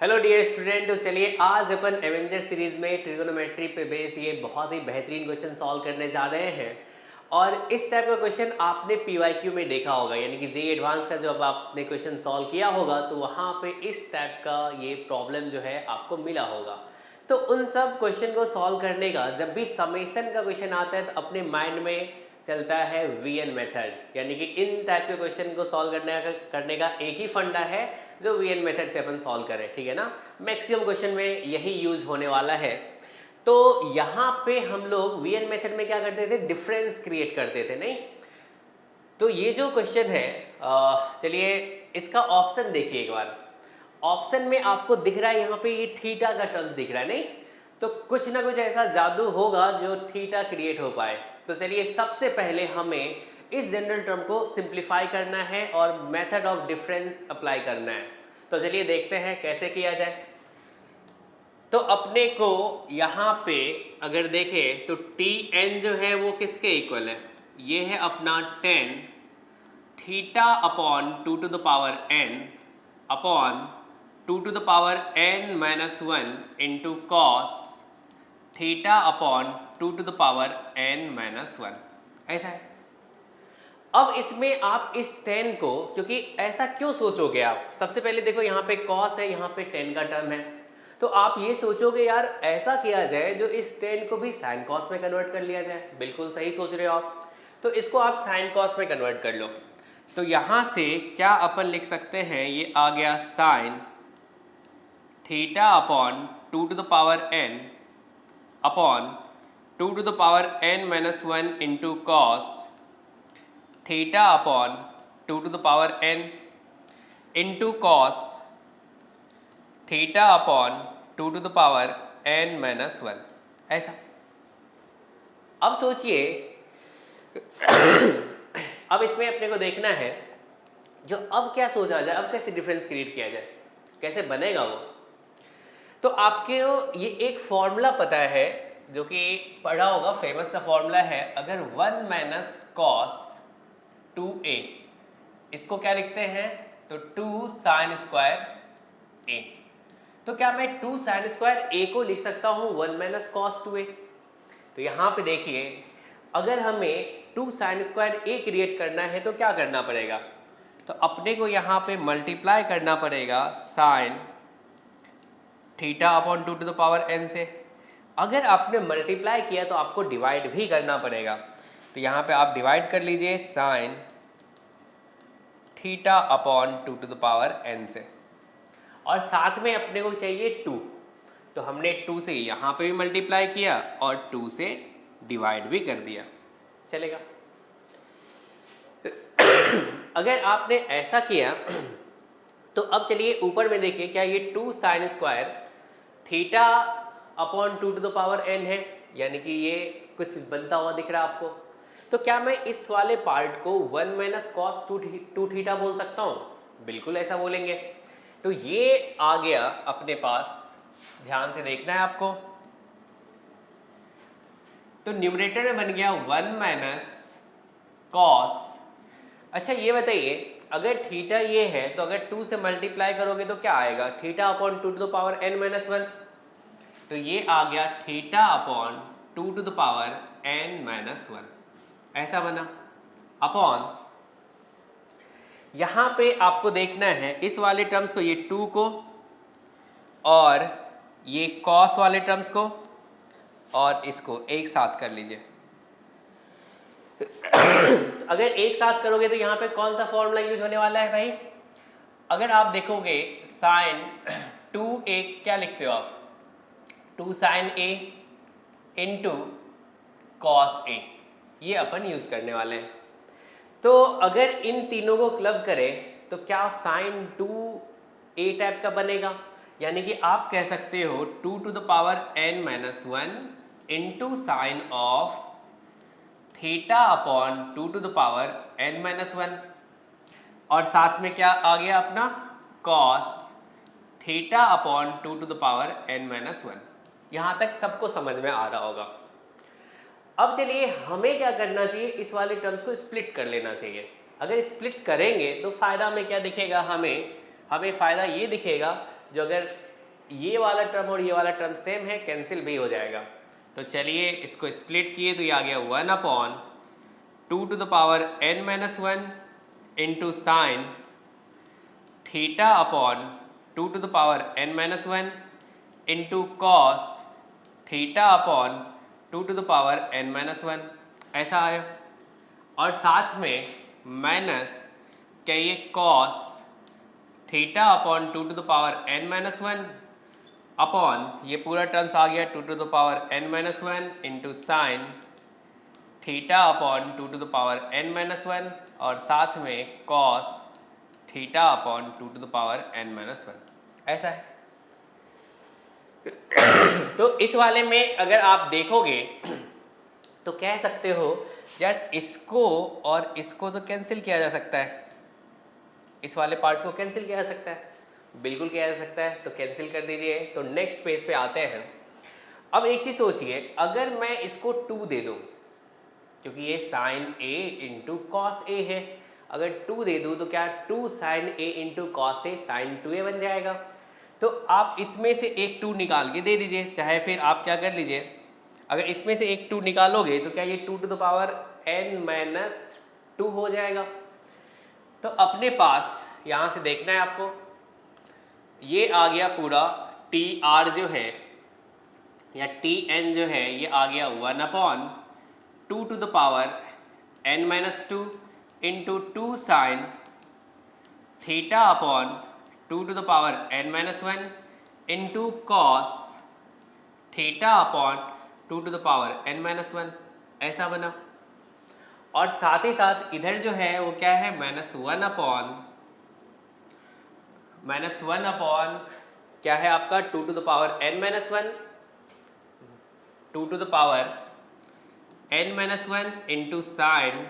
Hello dear student, तो चलिए आज अपन एवेंजर सीरीज में ट्रिगोनोमेट्री पे बेस ये बहुत ही बेहतरीन क्वेश्चन सॉल्व करने जा रहे हैं। और इस टाइप का क्वेश्चन आपने पीवाईक्यू में देखा होगा, यानी कि जेईई एडवांस का जब आपने क्वेश्चन सॉल्व किया होगा तो वहाँ पे इस टाइप का ये प्रॉब्लम जो है आपको मिला होगा। तो उन सब क्वेश्चन को सॉल्व करने का जब भी समेशन का क्वेश्चन आता है तो अपने माइंड में चलता है वीएन मेथड, यानी कि इन टाइप के क्वेश्चन को सॉल्व करने का एक ही फंडा है जो वीएन मेथड से अपन सॉल्व करें, ठीक है ना। मैक्सिमम क्वेश्चन में यही यूज होने वाला है। तो यहाँ पे हम लोग वीएन मेथड में क्या करते थे, डिफरेंस क्रिएट करते थे, नहीं। तो ये जो क्वेश्चन है, चलिए इसका ऑप्शन देखिए एक बार। ऑप्शन में आपको दिख रहा है यहाँ पे ये थीटा का टर्म दिख रहा है, नहीं। तो कुछ ना कुछ ऐसा जादू होगा जो थीटा क्रिएट हो पाए। तो चलिए सबसे पहले हमें इस जनरल टर्म को सिंप्लीफाई करना है और मेथड ऑफ डिफरेंस अप्लाई करना है। तो चलिए देखते हैं कैसे किया जाए। तो अपने को यहाँ पे अगर देखें तो टी एन जो है वो किसके इक्वल है, ये है अपना 10 theta upon 2 to the power n upon 2 to the power n minus 1 into cos theta upon 2 to the power n minus 1, ऐसा है। अब इसमें आप इस 10 को, क्योंकि ऐसा क्यों सोचोगे आप, सबसे पहले देखो यहाँ पे cos है, यहाँ पे 10 का टर्म है, तो आप ये सोचोगे यार ऐसा किया जाए जो इस 10 को भी sin cos में कन्वर्ट कर लिया जाए। बिल्कुल सही सोच रहे हो आप। तो इसको आप sin cos में कन्वर्ट कर लो। तो यहाँ से क्या अपन लिख सकते हैं, ये आ गया sine theta upon 2 to the power n upon 2 to the power n minus 1 into cos theta upon 2 to the power n into cos theta upon 2 to the power n minus 1, ऐसा। अब सोचिए अब इसमें अपने को देखना है जो अब क्या सोचा जाए, अब कैसे डिफरेंस क्रिएट किया जाए, कैसे बनेगा वो। तो आपके ये एक फॉर्मूला पता है जो कि पढ़ा होगा, फेमस सा फॉर्मूला है। अगर 1 माइनस कॉस 2a, इसको क्या लिखते हैं, तो 2 साइन स्क्वायर a। तो क्या मैं 2 साइन स्क्वायर a को लिख सकता हूँ 1 माइनस कॉस 2a। तो यहाँ पे देखिए अगर हमें 2 साइन स्क्वायर a क्रिएट करना है तो क्या करना पड़ेगा, तो अपने को यहाँ पे मल्टीप्लाई करना पड़ेगा sine theta upon 2 to the power n से। अगर आपने मल्टीप्लाई किया तो आपको डिवाइड भी करना पड़ेगा। तो यहाँ पे आप डिवाइड कर लीजिए sine theta upon 2 to the power n से, और साथ में अपने को चाहिए 2। तो हमने 2 से यहाँ पे भी मल्टीप्लाई किया और 2 से डिवाइड भी कर दिया, चलेगा। अगर आपने ऐसा किया तो अब चलिए ऊपर में देखिए, क्या ये 2 sine square theta upon 2 to the power n है, यानी कि ये कुछ बनता हुआ दिख रहा है आपको। तो क्या मैं इस वाले पार्ट को 1 माइनस कॉस 2 थीटा बोल सकता हूँ, बिल्कुल ऐसा बोलेंगे। तो ये आ गया अपने पास, ध्यान से देखना है आपको। तो न्यूमरेटर में बन गया 1 माइनस कॉस। अच्छा ये बताइए, अगर थीटा ये है तो अगर 2 से मल्टीप्लाई करोगे तो क्या आएगा, theta upon 2 to the power n minus 1। तो ये आ गया theta upon 2 to the power n minus 1, ऐसा बना। अपॉन यहाँ पे आपको देखना है इस वाले टर्म्स को, ये 2 को और ये कॉस वाले टर्म्स को और इसको एक साथ कर लीजिए। अगर एक साथ करोगे तो यहाँ पे कौन सा फॉर्मूला यूज होने वाला है भाई, अगर आप देखोगे साइन 2a क्या लिखते हो आप, 2 sine a into cos a, ये अपन यूज करने वाले हैं। तो अगर इन तीनों को क्लब करें तो क्या साइन 2a टाइप का बनेगा, यानी कि आप कह सकते हो 2 to the power n minus 1 into sine of theta upon 2 to the power n minus 1, और साथ में क्या आ गया अपना cos theta upon 2 to the power n minus 1। यहाँ तक सबको समझ में आ रहा होगा। अब चलिए हमें क्या करना चाहिए, इस वाले टर्म्स को स्प्लिट कर लेना चाहिए। अगर स्प्लिट करेंगे तो फायदा में क्या दिखेगा, हमें फ़ायदा ये दिखेगा, जो अगर ये वाला टर्म और ये वाला टर्म सेम है, कैंसिल भी हो जाएगा। तो चलिए इसको स्प्लिट किए तो ये आ गया 1/2 into sine theta upon 2n-1 into cos theta upon 2n-1 ऐसा आया। और साथ में माइनस क्या ये cos theta upon 2n-1 upon ये पूरा टर्म्स आ गया 2n-1 into sine theta upon 2n-1 और साथ में कॉस थीटा अपॉन 2n-1 ऐसा है। तो इस वाले में अगर आप देखोगे तो कह सकते हो यार इसको और इसको तो कैंसिल किया जा सकता है, इस वाले पार्ट को कैंसिल किया जा सकता है, बिल्कुल किया जा सकता है। तो कैंसिल कर दीजिए। तो नेक्स्ट पेज पे आते हैं। अब एक चीज सोचिए, अगर मैं इसको 2 दे दूं, क्योंकि ये sign A into cos A है, अगर 2 दे दूं तो क्या 2 sign A into cos A sign 2a बन जाएगा। तो आप इसमें से एक 2 निकाल के दे दीजिए, चाहे फिर आप क्या कर लीजिए, अगर इसमें से एक 2 निकालोगे तो क्या ये 2n-2 हो जाएगा। तो अपने पास यहाँ से देखना है आपको, ये आ गया पूरा टी आर जो है या टी एन जो है ये आ गया 1/2n-2 into 2 sign theta upon 2n-1 into cos theta upon 2n-1 ऐसा बना। और साथ ही साथ इधर जो है वो क्या है -1 अपॉन क्या है आपका 2n-1 2n-1 into sine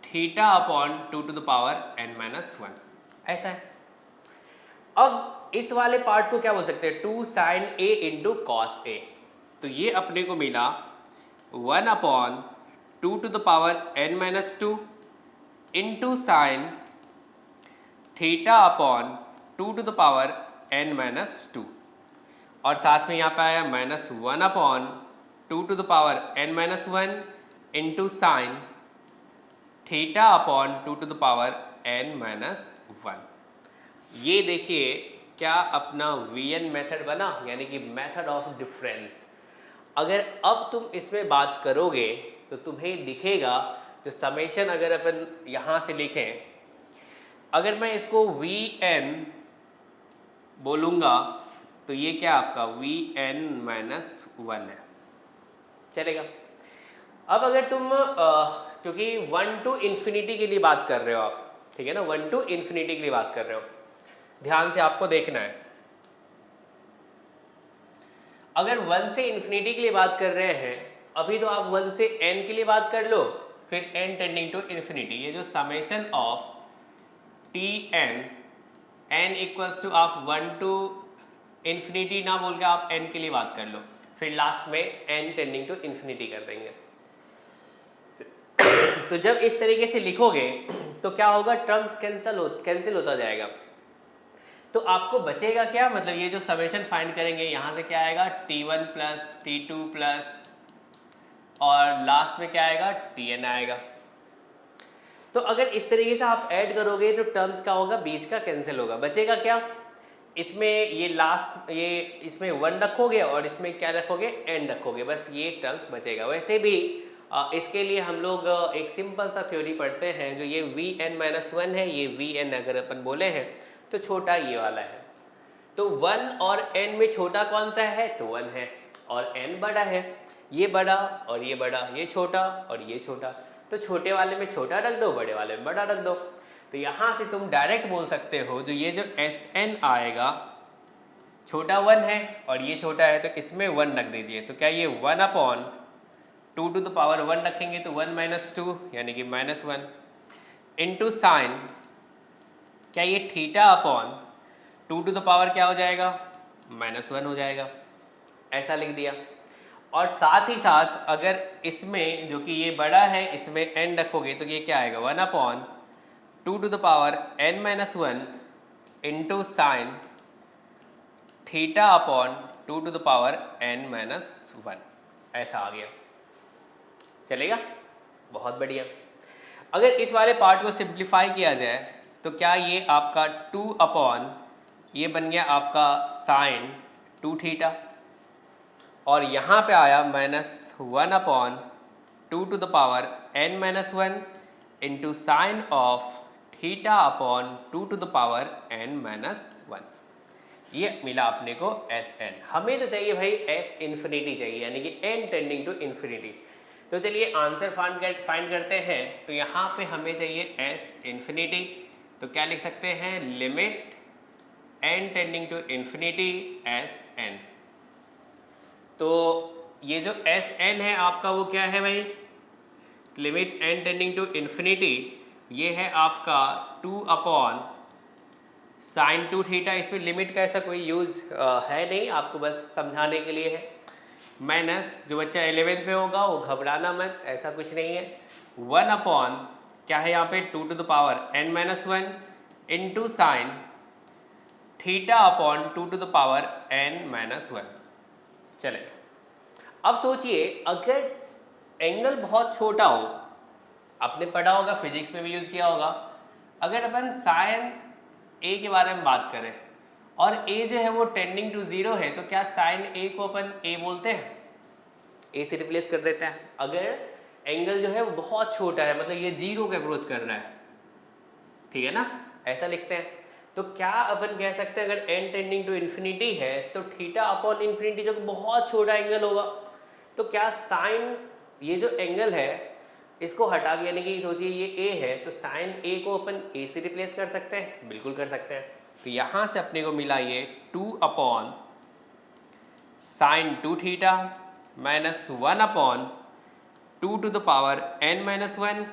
theta upon 2n-1 ऐसा है। अब इस वाले पार्ट को क्या बोल सकते हैं 2 sign A into cos A. तो ये अपने को मिला 1/2n-2 into sine theta upon 2n-2 और साथ में यहाँ पे आया -1/2n-1 into sine theta upon 2n-1। ये देखिए क्या अपना वीएन मेथड बना, यानी कि मेथड ऑफ डिफरेंस। अगर अब तुम इसमें बात करोगे तो तुम्हें दिखेगा जो समेशन अगर अपन यहाँ से लिखें, अगर मैं इसको Vn बोलूँगा तो ये क्या आपका Vn-1 है, चलेगा। अब अगर तुम क्योंकि 1 to इन्फिनिटी के लिए बात कर रहे हो आप, ठीक है ना, 1 to इन्फिनिटी के लिए बात कर रहे हो, ध्यान से आपको देखना है। अगर 1 से इन्फिनिटी के लिए बात कर रहे हैं, अभी तो आप 1 से n के लिए बात कर लो, फिर n टेंडिंग टू इन्फिनिटी, ये जो summation of Tn n equals to आप 1 to इन्फिनिटी ना बोल के आप n के लिए बात कर लो, फिर लास्ट में n टेंडिंग टू इन्फिनिटी कर देंगे। तो जब इस तरीके से लिखोगे तो क्या होगा, टर्म्स कैंसिल होता जाएगा। तो आपको बचेगा क्या, मतलब ये जो समेशन फाइंड करेंगे यहाँ से क्या आएगा T1 प्लस T2 प्लस और लास्ट में क्या आएगा Tn आएगा। तो अगर इस तरीके से आप ऐड करोगे तो टर्म्स क्या होगा, बीच का कैंसिल होगा, बचेगा क्या, इसमें ये लास्ट ये इसमें 1 रखोगे और इसमें क्या रखोगे n रखोगे, बस ये टर्म्स बचेगा। वैसे भी इसके लिए हम लोग एक सिंपल सा थ्योरी पढ़ते हैं, जो ये Vn-1 है, ये Vn अगर अपन बोले हैं तो छोटा ये वाला है। तो 1 और n में छोटा कौन सा है, तो 1 है, और n बड़ा है, ये बड़ा और ये बड़ा, ये छोटा और ये छोटा, तो छोटे वाले में छोटा रख दो, बड़े वाले में बड़ा रख दो। तो यहाँ से तुम डायरेक्ट बोल सकते हो जो ये जो Sn आएगा छोटा 1 है और ये छोटा है, तो इसमें 1 रख दीजिए। तो क्या ये 1/2 रखेंगे तो 1 - 2 यानी कि -1 इंटू साइन क्या ये थीटा अपॉन 2 क्या हो जाएगा, -1 हो जाएगा, ऐसा लिख दिया। और साथ ही साथ अगर इसमें जो कि ये बड़ा है इसमें n रखोगे तो ये क्या आएगा 1/2n-1 into sine theta upon 2 to the power n-1 ऐसा आ गया। चलेगा, बहुत बढ़िया। अगर इस वाले पार्ट को सिंप्लीफाई किया जाए तो क्या ये आपका 2 अपॉन ये बन गया आपका साइन 2 थीटा, और यहाँ पे आया -1 upon 2 to the power n-1 into sine of theta upon 2 to the power n-1। ये मिला अपने को Sn। हमें तो चाहिए भाई S इन्फिनिटी चाहिए, यानी कि n टेंडिंग टू इन्फिनिटी। तो चलिए आंसर फाइंड करते हैं। तो यहाँ पे हमें चाहिए S इन्फिनिटी, तो क्या लिख सकते हैं, limit n tending to infinity Sn। तो ये जो Sn है आपका वो क्या है भाई, limit n tending to infinity, ये है आपका 2 अपॉन साइन 2 थीटा। इसमें लिमिट का ऐसा कोई यूज़ है नहीं, आपको बस समझाने के लिए है। माइनस जो बच्चा 11th में होगा वो घबराना मत, ऐसा कुछ नहीं है। 1 अपॉन क्या है यहाँ पे 2 to the power n-1 into sine theta upon 2 to the power n-1। चलेगा। अब सोचिए अगर एंगल बहुत छोटा हो, आपने पढ़ा होगा फिजिक्स में भी यूज़ किया होगा, अगर अपन साइन ए के बारे में बात करें और ए जो है वो टेंडिंग टू 0 है, तो क्या साइन ए को अपन ए बोलते हैं, ए से रिप्लेस कर देते हैं। अगर एंगल जो है वो बहुत छोटा है, मतलब ये 0 के अप्रोच कर रहा है, ठीक है ना, ऐसा लिखते हैं। तो क्या अपन कह सकते हैं अगर n टेंडिंग टू इन्फिनिटी है तो थीटा अपॉन इन्फिनिटी जो बहुत छोटा एंगल होगा, तो क्या साइन ये जो एंगल है इसको हटा के, यानी कि सोचिए ये a है तो साइन a को अपन a से रिप्लेस कर सकते हैं, बिल्कुल कर सकते हैं। तो यहाँ से अपने को मिला ये 2 upon sine 2 theta -1 upon 2 to the power n-1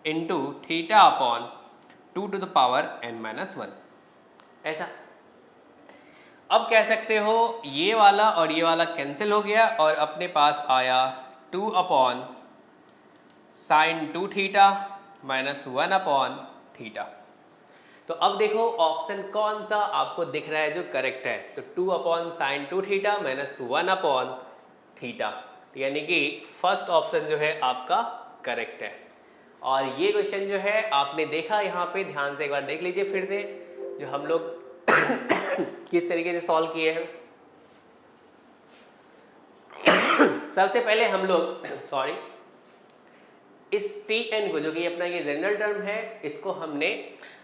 into theta upon 2 to the power n-1 ऐसा। अब कह सकते हो ये वाला और ये वाला कैंसिल हो गया और अपने पास आया 2 upon sine 2 theta -1 upon theta. तो अब देखो ऑप्शन कौन सा आपको दिख रहा है जो करेक्ट है। तो 2 upon sine 2 theta -1 upon theta, यानी कि फर्स्ट ऑप्शन जो है आपका करेक्ट है। और ये क्वेश्चन जो है आपने देखा यहाँ पे, ध्यान से एक बार देख लीजिए फिर से जो हम लोग किस तरीके से सॉल्व किए हैं। सबसे पहले हम लोग इस Tn को, जो कि अपना ये जनरल टर्म है, इसको हमने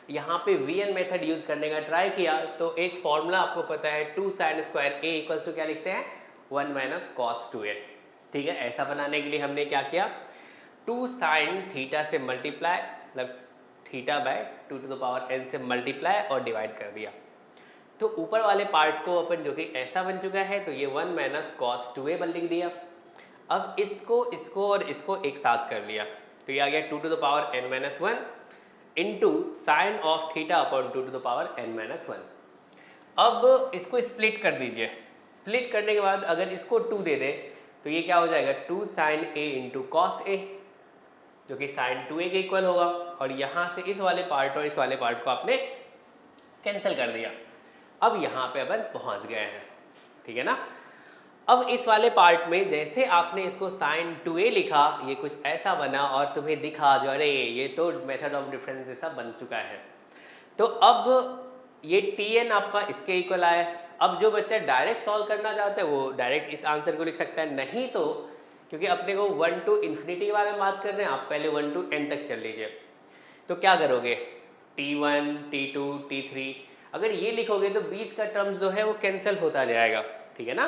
यहाँ पे Vn मेथड यूज करने का ट्राई किया। तो एक फॉर्मूला आपको पता है 2 sin square a equals to क्या लिखते हैं, 1 माइनस कॉस 2a। ठीक है, ऐसा बनाने के लिए हमने क्या किया, 2 sin थीटा से मल्टीप्लाई, मतलब theta by 2 to the power n से मल्टीप्लाई और डिवाइड कर दिया। तो ऊपर वाले पार्ट को अपन, जो कि ऐसा बन चुका है, तो ये 1 माइनस कॉस 2a बन लिख दिया। अब इसको और इसको एक साथ कर लिया, तो ये आ गया 2 to the power n-1 into sine of theta upon 2 to the power n-1। अब इसको स्प्लिट कर दीजिए। स्प्लिट करने के बाद अगर इसको 2 दे दे तो ये क्या हो जाएगा, 2 sine a into cos a, जो कि साइन 2a के इक्वल होगा। और यहाँ से इस वाले पार्ट और इस वाले पार्ट को आपने कैंसिल कर दिया। अब यहाँ पे अपन पहुँच गए हैं, ठीक है ना। अब इस वाले पार्ट में जैसे आपने इसको साइन 2a लिखा, ये कुछ ऐसा बना और तुम्हें दिखा जो अरे ये तो मेथड ऑफ डिफरेंस जैसा बन चुका है। तो अब ये Tn आपका इसके इक्वल आया। अब जो बच्चा डायरेक्ट सॉल्व करना चाहता है वो डायरेक्ट इस आंसर को लिख सकता है, नहीं तो क्योंकि अपने को 1 टू इन्फिनिटी के बारे में बात कर रहे हैं, आप पहले 1 टू n तक चल लीजिए। तो क्या करोगे, T1 T2 T3, अगर ये लिखोगे तो बीच का टर्म जो है वो कैंसिल होता जाएगा, ठीक है ना।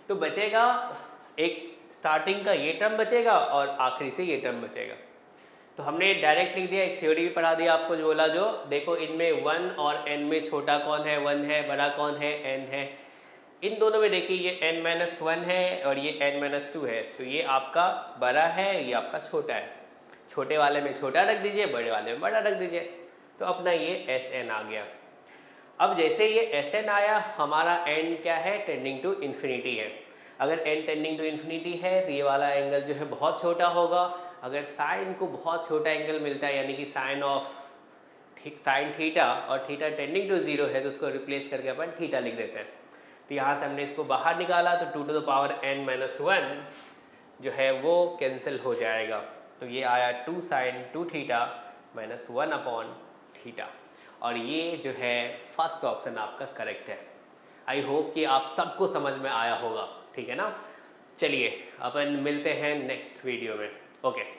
तो बचेगा एक स्टार्टिंग का ये टर्म बचेगा और आखिरी से ये टर्म बचेगा। तो हमने डायरेक्ट लिख दिया, एक थ्योरी भी पढ़ा दिया आपको, जो बोला जो देखो इनमें 1 और n में छोटा कौन है, 1 है, बड़ा कौन है, n है। इन दोनों में देखिए ये n-1 है और ये n-2 है, तो ये आपका बड़ा है, ये आपका छोटा है। छोटे वाले में छोटा रख दीजिए, बड़े वाले में बड़ा रख दीजिए, तो अपना ये Sn आ गया। अब जैसे ये Sn आया, हमारा n क्या है, टेंडिंग टू इन्फिनिटी है। अगर n टेंडिंग टू इन्फिनिटी है तो ये वाला एंगल जो है बहुत छोटा होगा। अगर साइन को बहुत छोटा एंगल मिलता है, यानी कि साइन ऑफ साइन थीटा और थीटा टेंडिंग टू 0 है, तो उसको रिप्लेस करके अपन थीटा लिख देते हैं। तो यहाँ से हमने इसको बाहर निकाला तो 2 to the power n minus 1 जो है वो कैंसिल हो जाएगा। तो ये आया 2 sine 2 theta minus 1 upon theta, और ये जो है फर्स्ट ऑप्शन आपका करेक्ट है। आई होप कि आप सबको समझ में आया होगा, ठीक है ना। चलिए अपन मिलते हैं नेक्स्ट वीडियो में। ओके।